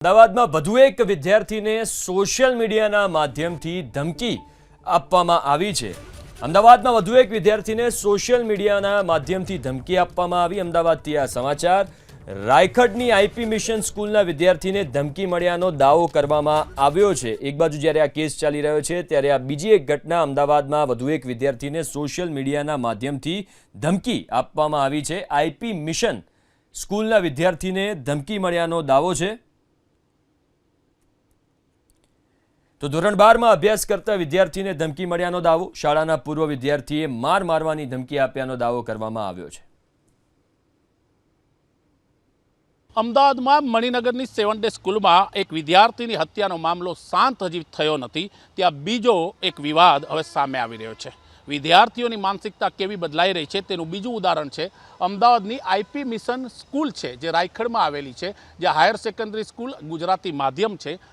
અમદાવાદમાં વધુ એક વિદ્યાર્થીને સોશિયલ મીડિયાના માધ્યમથી ધમકી આપવામાં આવી છે. અમદાવાદમાં વધુ એક વિદ્યાર્થીને સોશિયલ મીડિયાના માધ્યમથી ધમકી આપવામાં આવી. અમદાવાદથી આ સમાચાર. રાયખડની આઈપી મિશન સ્કૂલના વિદ્યાર્થીને ધમકી મળ્યાનો દાવો કરવામાં આવ્યો છે. એક બાજુ જ્યારે આ કેસ ચાલી રહ્યો છે ત્યારે આ બીજી એક ઘટના. અમદાવાદમાં વધુ એક વિદ્યાર્થીને સોશિયલ મીડિયાના માધ્યમથી ધમકી આપવામાં આવી છે. આઈપી મિશન સ્કૂલના વિદ્યાર્થીને ધમકી મળ્યાનો દાવો છે. તો ધોરણ 12માં અભ્યાસ કરતા વિદ્યાર્થીને ધમકી મળ્યાનો દાવો. શાળાના પૂર્વ વિદ્યાર્થીએ માર મારવાની ધમકી આપ્યાનો દાવો કરવામાં આવ્યો છે. અમદાવાદમાં મણિનગરની 7 ડે સ્કૂલમાં એક વિદ્યાર્થીની હત્યાનો મામલો શાંત હજી થયો નથી. ત્યાં બીજો એક વિવાદ હવે સામે આવી રહ્યો છે. વિદ્યાર્થીઓની માનસિકતા કેવી બદલાઈ રહી છે તેનું બીજું ઉદાહરણ છે અમદાવાદની આઈપી મિશન સ્કૂલ છે, જે રાયખડમાં આવેલી છે, જે હાયર સેકન્ડરી સ્કૂલ ગુજરાતી માધ્યમ છે.